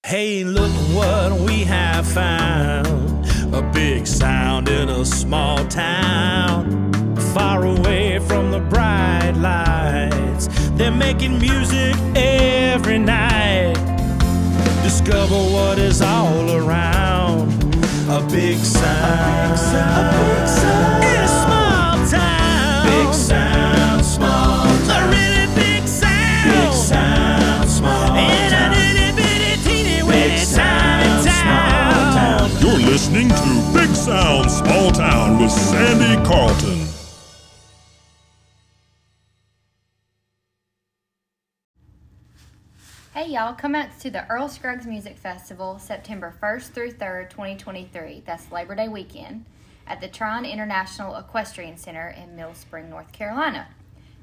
Hey, look what we have found. A big sound in a small town, far away from the bright lights. They're making music every night. Discover what is all around. A big sound, a big sound in a small town. Big sound, small town. A really big sound. Big sound, small town. You're listening to Big Sound Small Town with Sandy Carlton. Hey y'all, come out to the Earl Scruggs Music Festival September 1st through 3rd, 2023. That's Labor Day weekend at the Trine International Equestrian Center in Mill Spring, North Carolina.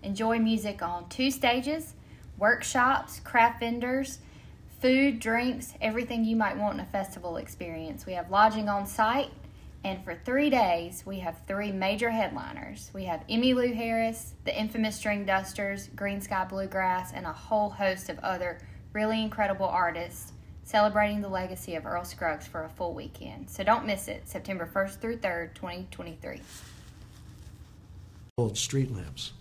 Enjoy music on 2 stages, workshops, craft vendors, food, drinks, everything you might want in a festival experience. We have lodging on site, and for 3 days, we have 3 major headliners. We have Emmylou Harris, the infamous String Dusters, Green Sky Bluegrass, and a whole host of other really incredible artists celebrating the legacy of Earl Scruggs for a full weekend. So don't miss it, September 1st through 3rd, 2023. Old street lamps.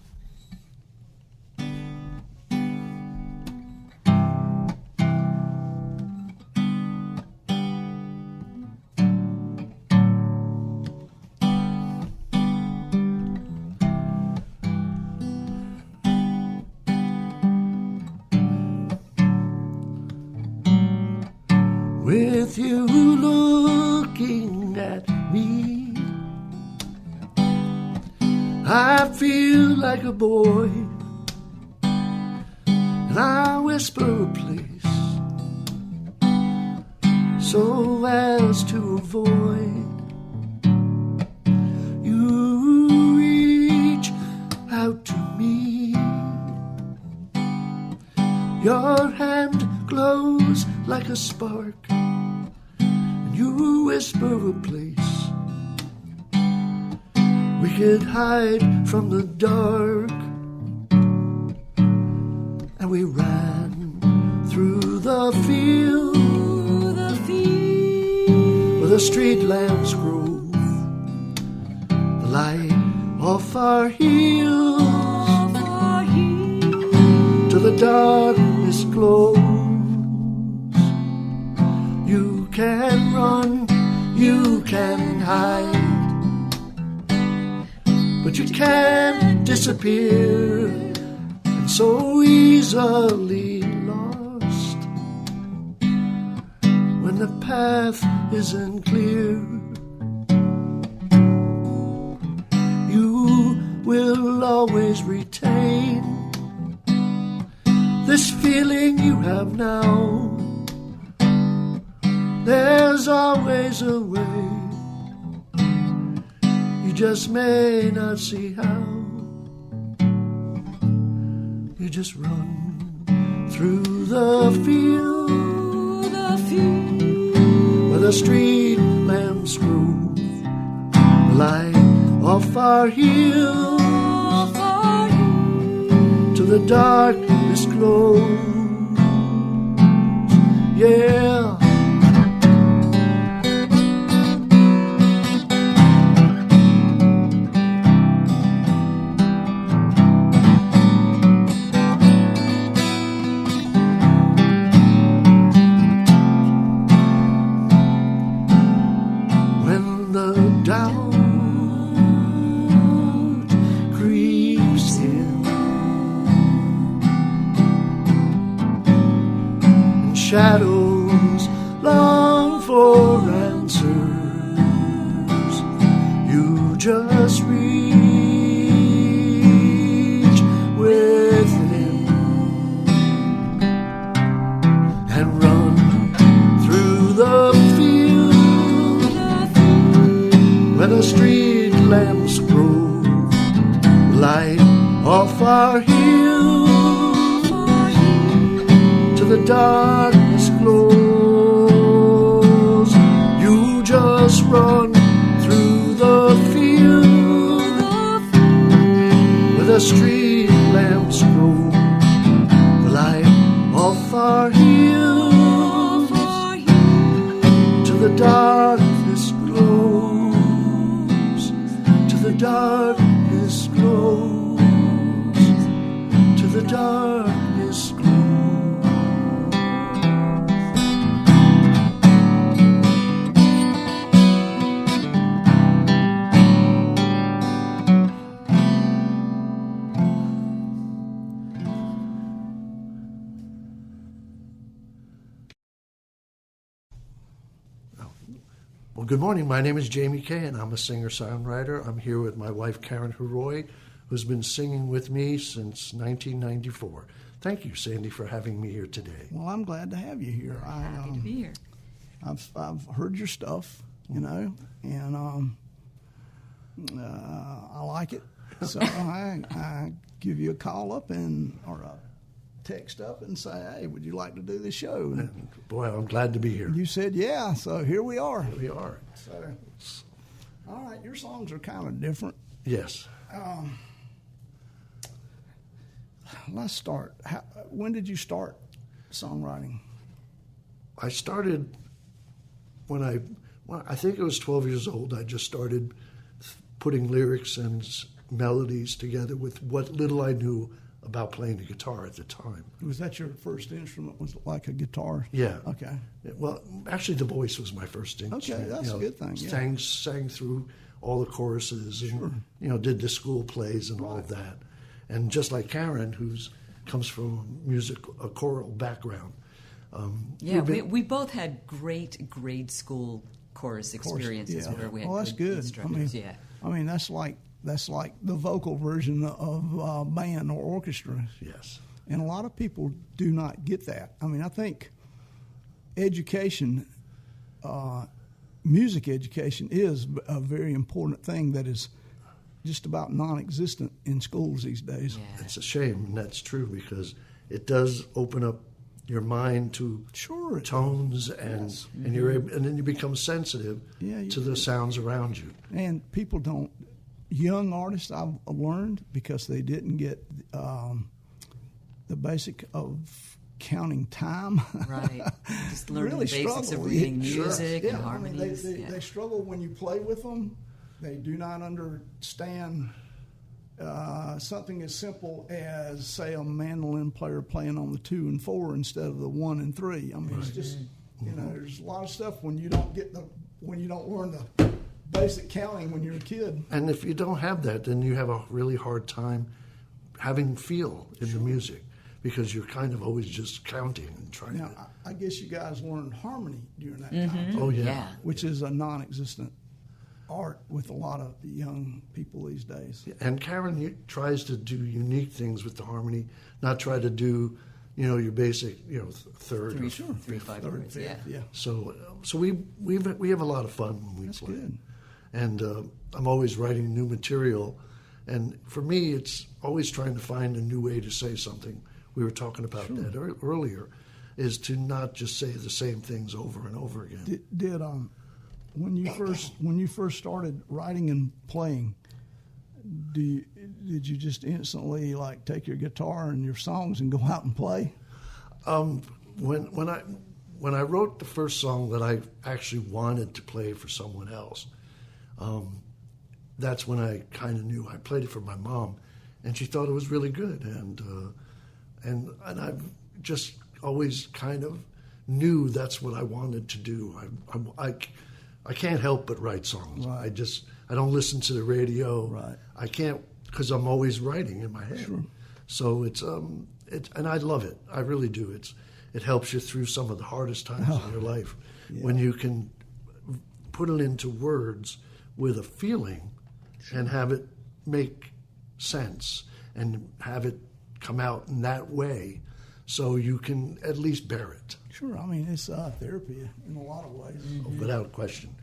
With you looking at me, I feel like a boy, and I whisper a place so as to avoid. You reach out to me, your hand glows like a spark, and you whisper a place we could hide from the dark. And we ran through the field where the street lamps grow, the light off our heels till the darkness glows. You can run, you can hide, but you can't disappear and so easily lost when the path isn't clear. You will always retain this feeling you have now. There's always a way, you just may not see how. You just run through the field where the street lamps grow, the light off our heels till the darkness glows. Yeah. Shadows long for answers. You just reach within and run through the field where the street lamps grow, light off our heels to the darkness glows. You just run through the field darkness grows, till the darkness grows. Well, good morning. My name is Jamie Kay, and I'm a singer-songwriter. I'm here with my wife, Karen Heroy, who's been singing with me since 1994. Thank you, Sandy, for having me here today. Well, I'm glad to have you here. Happy to be here. I've heard your stuff, and I like it. So I give you a call up or a text up and say, hey, would you like to do this show? And boy, I'm glad to be here. you said, yeah, so here we are. Here we are. So, all right, your songs are kind of different. Yes. Let's start. When did you start songwriting? I started when I think I was 12 years old. I just started putting lyrics and melodies together with what little I knew about playing the guitar at the time. Was that your first instrument? Was it like a guitar? Yeah. Okay. Well, actually, the voice was my first instrument. Okay, that's a good thing. Yeah. Sang through all the choruses and did the school plays and all of that. And just like Karen, comes from a choral background. We both had great grade school chorus experiences where we had that's good good. instructors. I mean, that's like the vocal version of band or orchestra. Yes. And a lot of people do not get that. I mean, I think education, music education, is a very important thing that is just about non-existent in schools these days. Yeah. It's a shame, and that's true, because it does open up your mind to tones, and you're able, and then you become sensitive to the sounds around you. And people don't. Young artists, I've learned, because they didn't get the basic of counting time. Right. Just learning really the basics struggle. of reading Sure. music and I mean, harmonies. they struggle when you play with them. They do not understand something as simple as, say, a mandolin player playing on the 2 and 4 instead of the 1 and 3. I mean, it's just there's a lot of stuff when you don't learn the basic counting when you're a kid. And if you don't have that, then you have a really hard time having feel in the music, because you're kind of always just counting and trying to. I guess you guys learned harmony during that time. Oh, yeah. Which is a non-existent art with a lot of young people these days. And Karen tries to do unique things with the harmony, not try to do, your basic, third. Three, 5 chords, yeah. So we have a lot of fun when we play. Good. And I'm always writing new material. And for me, it's always trying to find a new way to say something. We were talking about that earlier, is to not just say the same things over and over again. Did when you first started writing and playing, did you just instantly take your guitar and your songs and go out and play? When I wrote the first song that I actually wanted to play for someone else, that's when I kind of knew. I played it for my mom, and she thought it was really good, and I just always kind of knew that's what I wanted to do. I can't help but write songs. Right. I don't listen to the radio. Right. I can't, because I'm always writing in my head. Sure. So and I love it. I really do. It helps you through some of the hardest times in your life when you can put it into words with a feeling and have it make sense and have it come out in that way, so you can at least bear it. Sure. I mean, it's therapy in a lot of ways. Without question.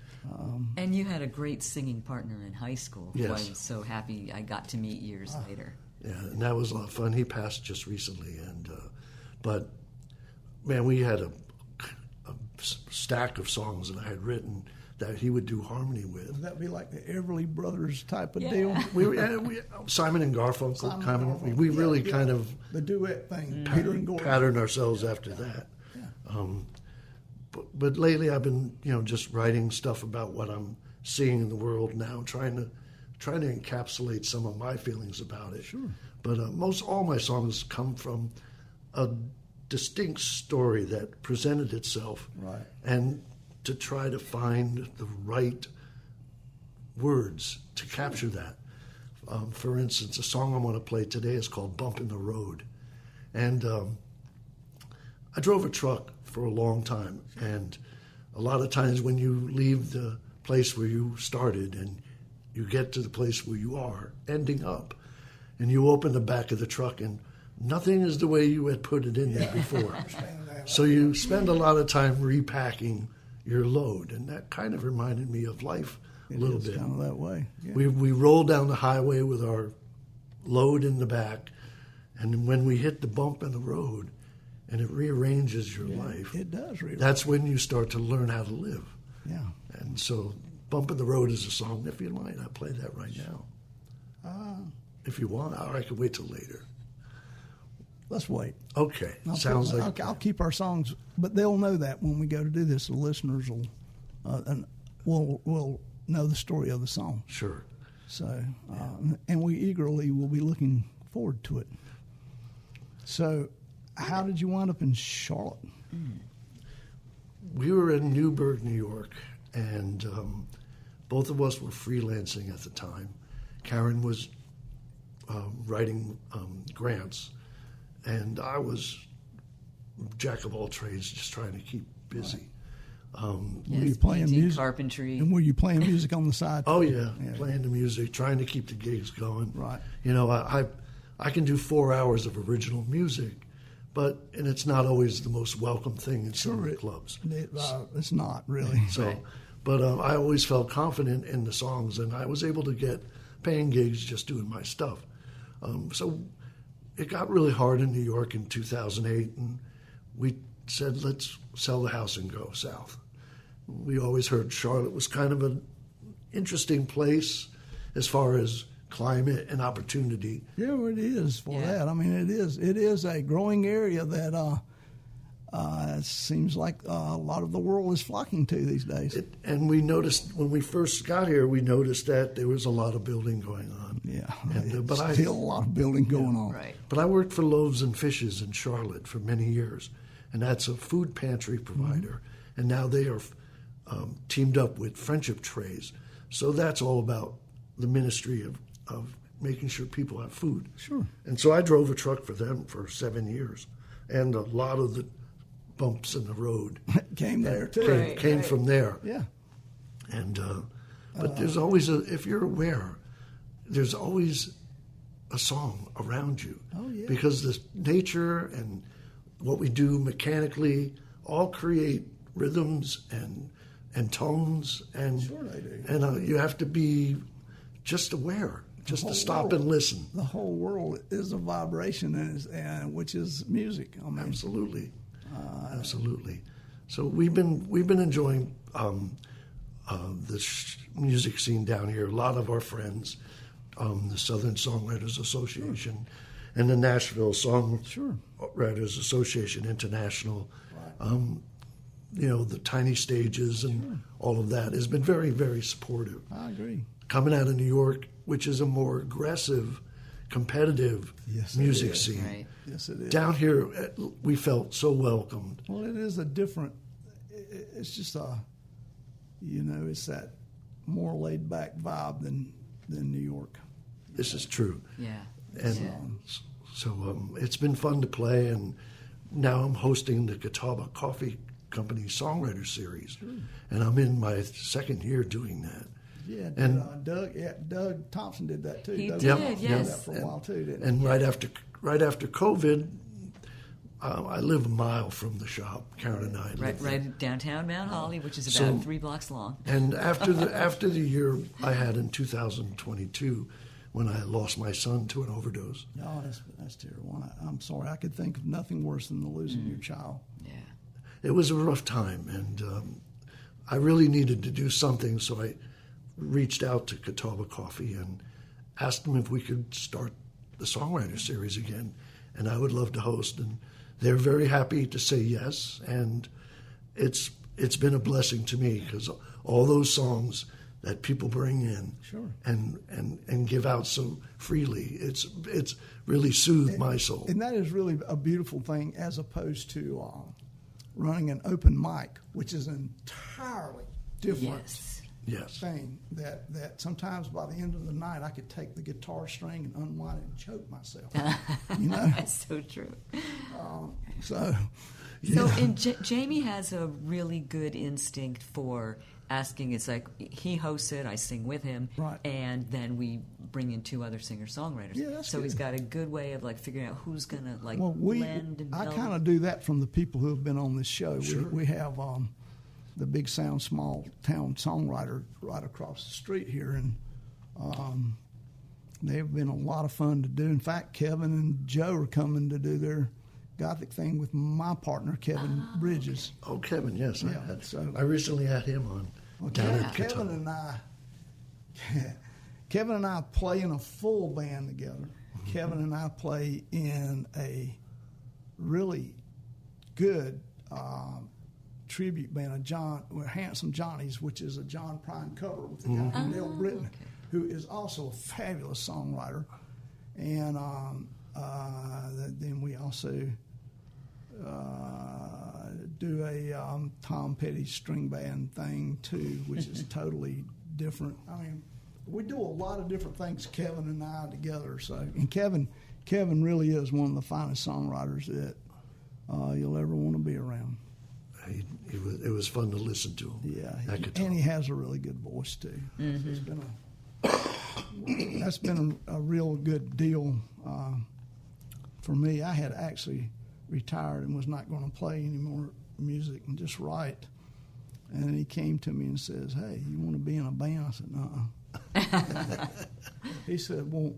And you had a great singing partner in high school, who I Yes. was so happy I got to meet years later. Yeah, and that was a lot of fun. He passed just recently, but man, we had a stack of songs that I had written that he would do harmony with. Would that be like the Everly Brothers type of Yeah. deal? We Simon and Garfunkel. We really kind of the duet thing, Peter and Gordon. patterned ourselves after that. But lately I've been just writing stuff about what I'm seeing in the world now, trying trying to encapsulate some of my feelings about it. Sure. But all my songs come from a distinct story that presented itself, right, and to try to find the right words to capture that. For instance, a song I want to play today is called "Bump in the Road," and I drove a truck for a long time, and a lot of times when you leave the place where you started and you get to the place where you are ending up, and you open the back of the truck and nothing is the way you had put it in there before. So you spend a lot of time repacking your load, and that kind of reminded me of life a little bit. Kind of that way. Yeah. We roll down the highway with our load in the back, and when we hit the bump in the road, and it rearranges your life. It does rearrange. That's when you start to learn how to live. Yeah. And so "Bump in the Road" is a song. If you mind, I'll play that right now. If you want, or I can wait till later. Let's wait. Okay. Sounds like... I'll keep our songs, but they'll know that when we go to do this, the listeners will know the story of the song. Sure. So, and we eagerly will be looking forward to it. So, how did you wind up in Charlotte? We were in Newburgh, New York, and both of us were freelancing at the time. Karen was writing grants, and I was jack of all trades, just trying to keep busy. Were you playing painting, music? carpentry. And were you playing music on the side? Oh yeah, playing the music, trying to keep the gigs going. Right. You know, I can do 4 hours of original music, and it's not always the most welcome thing in some of the clubs. It's not really. So, right. But I always felt confident in the songs, and I was able to get paying gigs just doing my stuff. So it got really hard in New York in 2008, and we said, let's sell the house and go south. We always heard Charlotte was kind of an interesting place as far as climate and opportunity. Yeah, well, it is for that. I mean, it is a growing area that it seems like a lot of the world is flocking to these days. And we noticed when we first got here, that there was a lot of building going on. Yeah, but still a lot of building going on. Right. But I worked for Loaves and Fishes in Charlotte for many years, and that's a food pantry provider. And now they are teamed up with Friendship Trays. So that's all about the ministry of making sure people have food. Sure. And so I drove a truck for them for 7 years, and a lot of the bumps in the road came there too. Came from there. Yeah. And but there's always if you're aware, there's always a song around you. Oh yeah. Because the nature and what we do mechanically all create rhythms and tones, and sure they do. And you have to be just aware, just to stop and listen. The whole world is a vibration, and which is music. I mean, Absolutely. Absolutely. So we've been enjoying the music scene down here. A lot of our friends, the Southern Songwriters Association, and the Nashville Songwriters Association International. You know, the tiny stages and all of that has been very, very supportive. I agree. Coming out of New York, which is a more aggressive, competitive music scene. Right. Yes, it is. Down here, we felt so welcomed. Well, it is a different. It's just it's that more laid back vibe than New York. This is true. Yeah. And so it's been fun to play, and now I'm hosting the Catawba Coffee Company Songwriter Series, and I'm in my second year doing that. Yeah, and Doug Thompson did that too. He Doug did, Thompson yes. did that for a while too, didn't he? And right after COVID, I live a mile from the shop. Karen and I live Right downtown Mount Holly, which is about 3 blocks long. And after the year I had in 2022, when I lost my son to an overdose. No, that's terrible. I'm sorry. I could think of nothing worse than losing your child. Yeah. It was a rough time, and I really needed to do something, so I reached out to Catawba Coffee and asked them if we could start the Songwriter Series again, and I would love to host. And they're very happy to say yes, and it's been a blessing to me because all those songs that people bring in and give out so freely. It's really soothed my soul. And that is really a beautiful thing, as opposed to running an open mic, which is an entirely different thing. That sometimes by the end of the night, I could take the guitar string and unwind it and choke myself. That's so true. So and Jamie has a really good instinct for asking. It's like he hosts it, I sing with him, and then we bring in 2 other singer-songwriters. Yeah, that's so good. He's got a good way of figuring out who's going to blend and I meld. kind of do that from the people who have been on this show. Sure. We have the Big Sound Small Town Songwriter right across the street here, and they've been a lot of fun to do. In fact, Kevin and Joe are coming to do their Gothic thing with my partner, Kevin Bridges. Oh, Kevin, yes. Yeah, I recently had him on down at Qatar. Kevin and I play in a full band together. Mm-hmm. Kevin and I play in a really good tribute band, Handsome Johnny's, which is a John Prine cover with a guy named Neil Britton, who is also a fabulous songwriter. And then we also do a Tom Petty string band thing too, which is totally different. I mean, we do a lot of different things, Kevin and I together. So, and Kevin really is one of the finest songwriters that you'll ever want to be around. It was fun to listen to him. Yeah, and he has a really good voice too. Mm-hmm. That's been a real good deal for me. I had actually retired and was not going to play any more music and just write. And then he came to me and says, "Hey, you want to be in a band?" I said, "Nuh-uh." He said, "Well,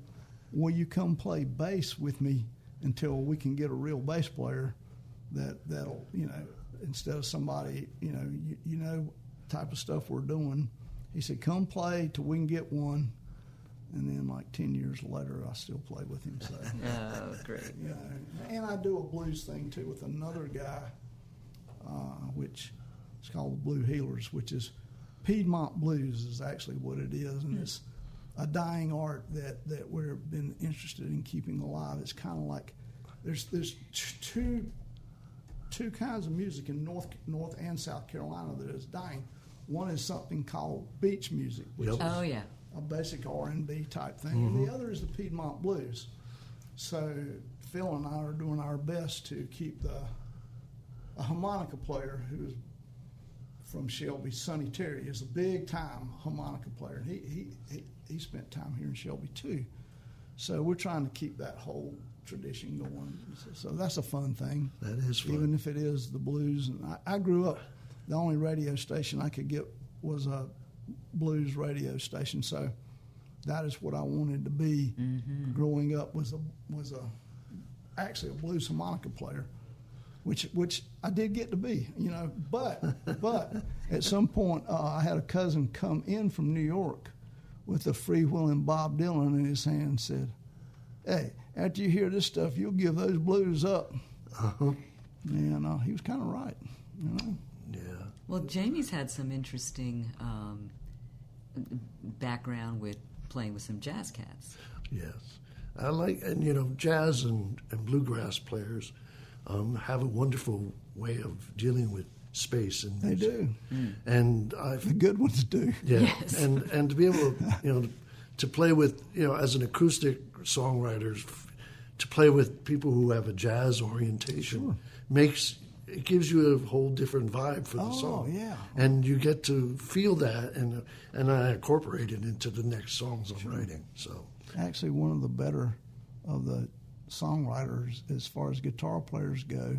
will you come play bass with me until we can get a real bass player that'll, instead of somebody, type of stuff we're doing." He said, "Come play till we can get one." And then, like 10 years later, I still play with him. So, Great. And I do a blues thing too with another guy, which is called the Blue Healers, which is Piedmont blues is actually what it is, and it's a dying art that we've been interested in keeping alive. It's kind of like there's two kinds of music in North and South Carolina that is dying. One is something called beach music, which is a basic R&B type thing, and the other is the Piedmont blues. So Phil and I are doing our best to keep a harmonica player who's from Shelby, Sonny Terry, is a big time harmonica player. He spent time here in Shelby too. So we're trying to keep that whole tradition going. So that's a fun thing. That is fun. Even if it is the blues. And I grew up, the only radio station I could get was a blues radio station. So that is what I wanted to be growing up, was actually a blues harmonica player, which I did get to be, but at some point I had a cousin come in from New York with a freewheeling Bob Dylan in his hand and said, "Hey, after you hear this stuff, you'll give those blues up." And he was kind of right, Yeah. Well, Jamie's had some interesting background with playing with some jazz cats. Yes. I like, and jazz and bluegrass players have a wonderful way of dealing with space and music. They do. And The good ones do. yeah, Yes. and to be able to, to play with, as an acoustic songwriter, to play with people who have a jazz orientation it gives you a whole different vibe for the song. Yeah. And you get to feel that, and I incorporate it into the next songs I'm writing. So Actually, one of the better of the songwriters as far as guitar players go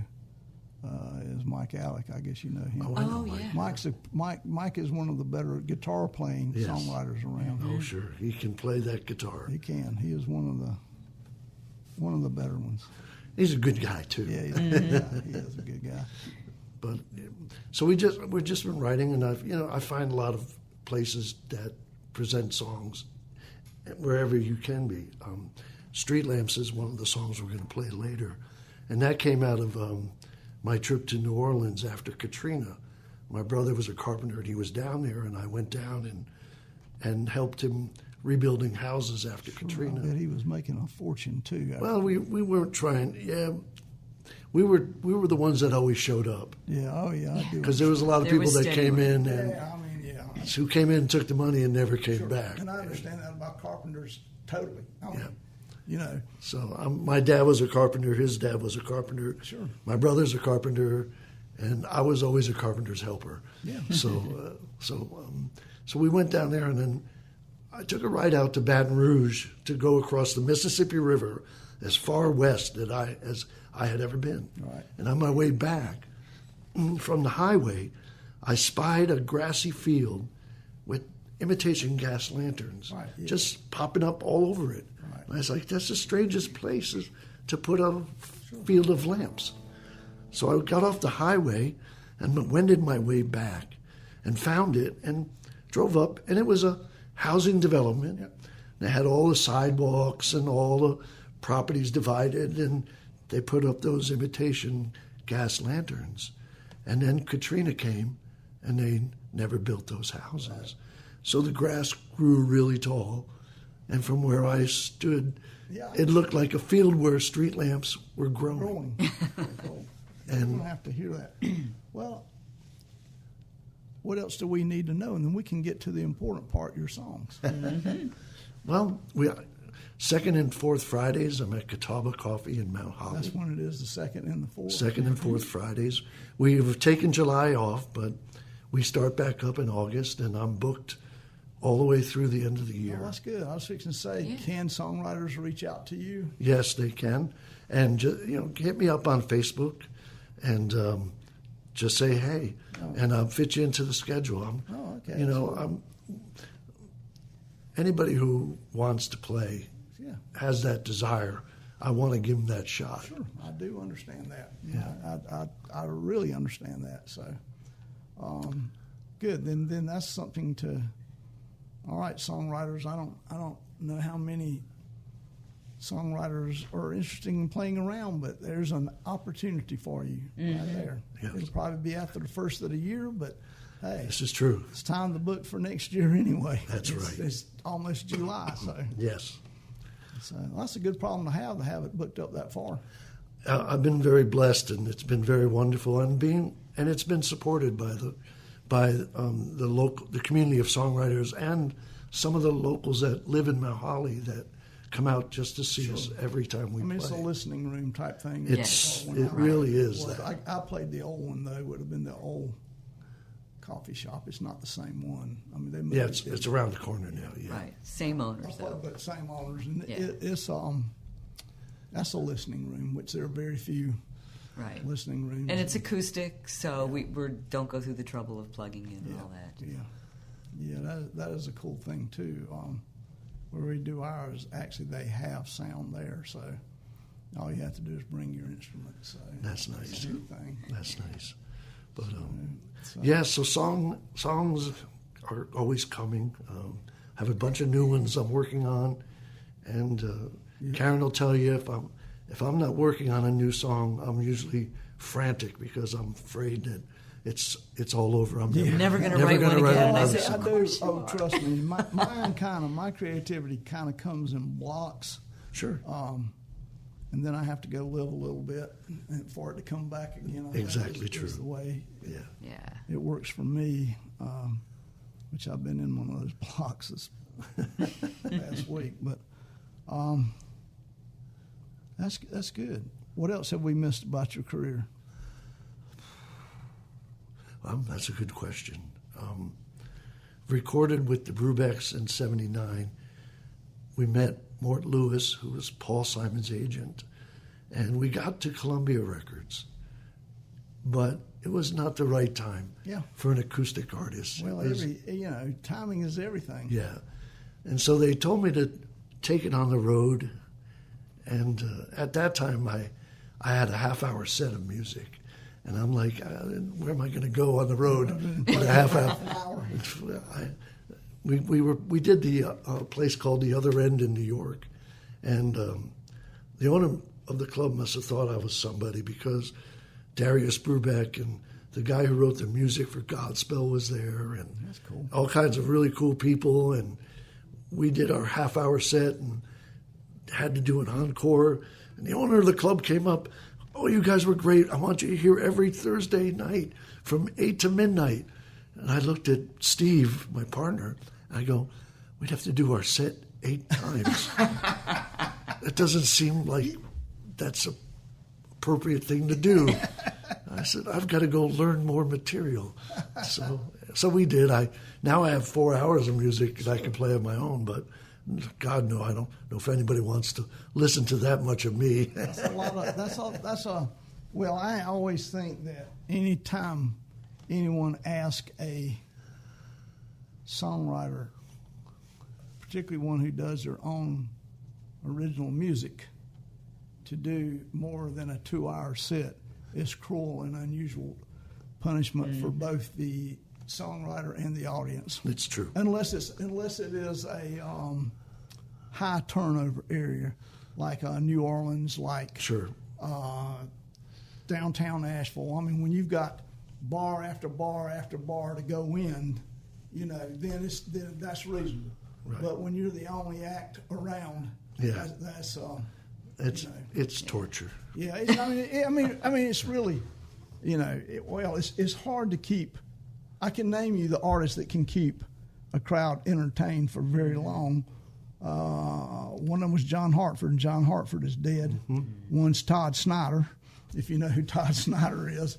is Mike Alec. I guess you know him. I know Mike. Yeah. Mike is one of the better guitar playing songwriters around. Oh, sure. He can play that guitar. He can. He is one of the better ones. He's a good guy, too. Yeah, he is a good guy. But so we've just been writing, and I find a lot of places that present songs wherever you can be. Street Lamps is one of the songs we're going to play later, and that came out of my trip to New Orleans after Katrina. My brother was a carpenter, and he was down there, and I went down and helped him rebuilding houses after I Katrina. bet he was making a fortune too. Well, we weren't trying. Yeah, we were the ones that always showed up. Yeah, oh yeah, I do. Because there was a lot of There people was that steady came work. in and who came in, took the money, and never came back. And I understand that about carpenters totally. I mean, Yeah. You know, So my dad was a carpenter. His dad was a carpenter. Sure. My brother's a carpenter, and I was always a carpenter's helper. Yeah. So we went down there, and then I took a ride out to Baton Rouge to go across the Mississippi River as far west as I had ever been. Right. And on my way back from the highway, I spied a grassy field with imitation gas lanterns Right, yeah. just popping up all over it. Right. And I was like, that's the strangest place to put a field of lamps. So I got off the highway and wended my way back and found it and drove up, and it was a housing development. Yep. They had all the sidewalks and all the properties divided, and they put up those imitation gas lanterns. And then Katrina came, and they never built those houses. Right. So the grass grew really tall, and from where I stood, it looked like a field where street lamps were growing. And we're gonna have to hear that. Well, what else do we need to know? And then we can get to the important part, your songs. Well, second and fourth Fridays, I'm at Catawba Coffee in Mount Holly. That's when it is, the second and the fourth. Second and fourth Fridays. We've taken July off, but we start back up in August, and I'm booked all the way through the end of the year. Oh, that's good. I was fixing to say, can songwriters reach out to you? Yes, they can. And hit me up on Facebook and just say, hey, and I'll fit you into the schedule. Okay. Anybody who wants to play has that desire. I want to give them that shot. Sure, I do understand that. Yeah, I really understand that. So, good. Then that's something to. All right, songwriters. I don't know how many songwriters are interested in playing around, but there's an opportunity for you right there. Yes. It'll probably be after the first of the year, but hey, this is true. It's time to book for next year anyway. That's right. It's almost July, so yes. So that's a good problem to have it booked up that far. I've been very blessed, and it's been very wonderful, and it's been supported by the community of songwriters and some of the locals that live in Mount Holly that come out just to see us every time we play. It's a listening room type thing. It really is. I played the old one though. It would have been the old coffee shop. It's not the same one. I mean, they moved it's around the corner now. Yeah, Right, same owners though. But same owners, and Yeah. it's that's a listening room, which there are very few Right. listening rooms. And it's acoustic, so we don't go through the trouble of plugging in and all that. Yeah, that is a cool thing too. Where we do ours, actually they have sound there, so all you have to do is bring your instrument. So that's nice. Thing. That's nice. But so songs are always coming. Have a bunch of new ones I'm working on, and Karen will tell you if I'm not working on a new song, I'm usually frantic because I'm afraid that it's all over. I'm never going to write one again. another I song. do. Trust me. My creativity kind of comes in blocks. Sure. And then I have to go live a little bit for it to come back again. Exactly true. That's the way Yeah. it works for me, which I've been in one of those blocks this past week. But that's good. What else have we missed about your career? That's a good question. Recorded with the Brubecks in '79. We met Mort Lewis, who was Paul Simon's agent, and we got to Columbia Records. But it was not the right time for an acoustic artist. Well, timing is everything. Yeah. And so they told me to take it on the road. And at that time, I had a half-hour set of music. And I'm like, where am I going to go on the road in a half hour? We did the place called The Other End in New York. And the owner of the club must have thought I was somebody because Darius Brubeck and the guy who wrote the music for Godspell was there, and that's cool. All kinds of really cool people. And we did our half-hour set and had to do an encore. And the owner of the club came up, "Oh, you guys were great. I want you here every Thursday night from 8 to midnight." And I looked at Steve, my partner, and I go, "We'd have to do our set 8 times." That doesn't seem like that's an appropriate thing to do. I said, "I've got to go learn more material." So we did. Now I have 4 hours of music that I can play on my own, but God, no, I don't know if anybody wants to listen to that much of me. Well, I always think that anytime anyone asks a songwriter, particularly one who does their own original music, to do more than a 2-hour set, is cruel and unusual punishment for both the songwriter and the audience. It's true. Unless it is a high turnover area like New Orleans, like Sure. Downtown Nashville. I mean, when you've got bar after bar after bar to go in, then that's reasonable. Right. But when you're the only act around, Yeah. that's It's torture. yeah. I mean, it's really, it's hard to keep. I can name you the artists that can keep a crowd entertained for very long. One of them was John Hartford, and John Hartford is dead. Mm-hmm. One's Todd Snyder, if you know who Todd Snyder is.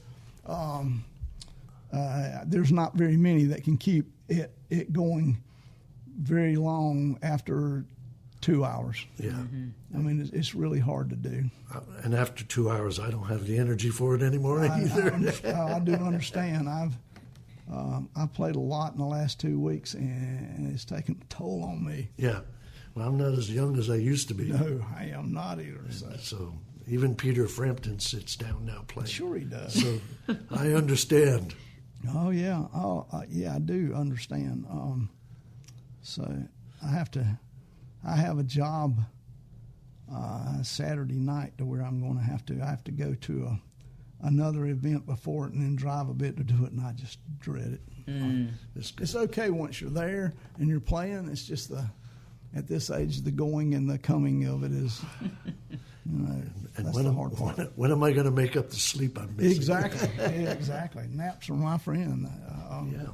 There's not very many that can keep it going very long after 2 hours. Yeah. I mean, it's really hard to do. And after 2 hours, I don't have the energy for it anymore either. I do understand. I've played a lot in the last 2 weeks, and it's taken a toll on me. Yeah. Well, I'm not as young as I used to be. No, I am not either. So even Peter Frampton sits down now playing. Sure he does. So I understand. Oh, yeah. I do understand. So I have a job Saturday night to where I have to go to another event before it and then drive a bit to do it, and I just dread it. It's okay once you're there and you're playing. It's just at this age, the going and the coming of it is, And that's the hard part. When am I going to make up the sleep I'm missing? Exactly. Yeah, exactly. Naps are my friend. Yeah.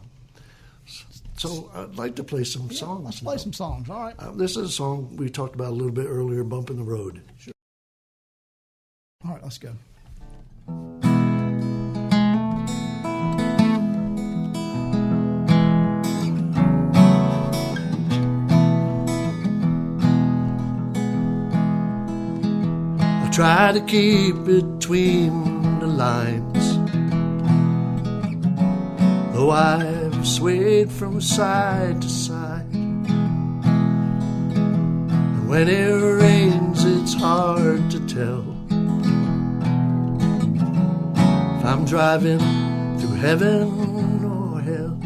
So I'd like to play some songs. Let's play some songs. All right. This is a song we talked about a little bit earlier, Bump in the Road. Sure. All right, let's go. I try to keep between the lines, though I've swayed from side to side. And when it rains, it's hard to tell if I'm driving through heaven or hell.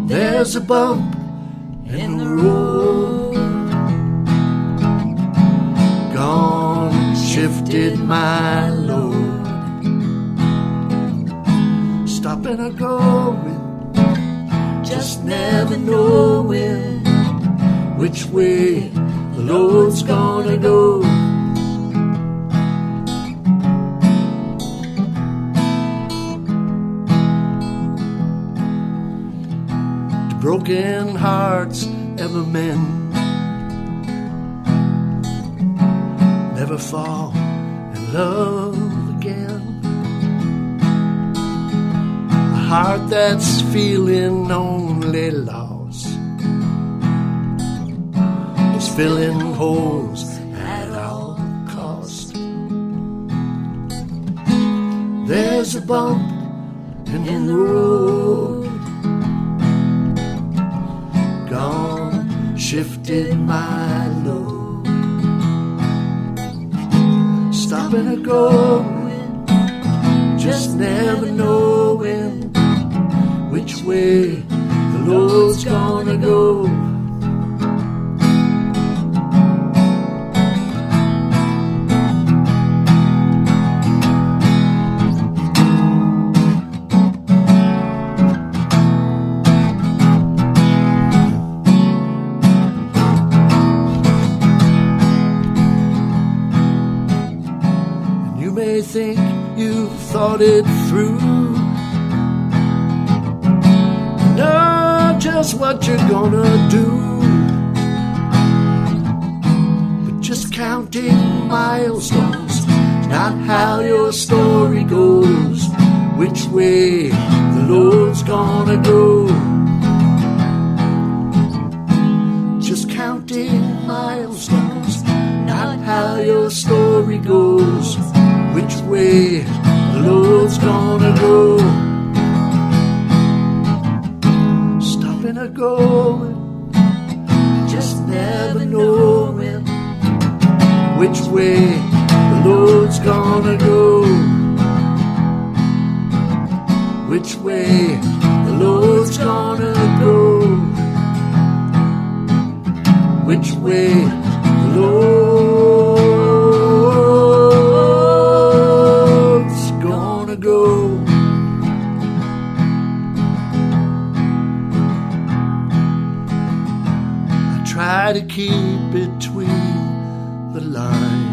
There's a bump in the road, gone, shifted my load. Stopping or going, just never knowing which way the load's gonna go. To broken hearts ever mend, never fall in love again. A heart that's feeling only loss is filling holes at all cost. There's a bump in the road, gone, shifted my load. Stopping or going, just never knowing which way the load's gonna go. thought it through. Know just what you're gonna do. But just counting milestones is not how your story goes. Which way the Lord's gonna go. Just counting milestones, not how your story goes. Which way the Lord's gonna go. Stopping or going, just never knowing which way the Lord's gonna go. Which way the Lord's gonna go. Which way the Lord's gonna go. I try to keep between the lines.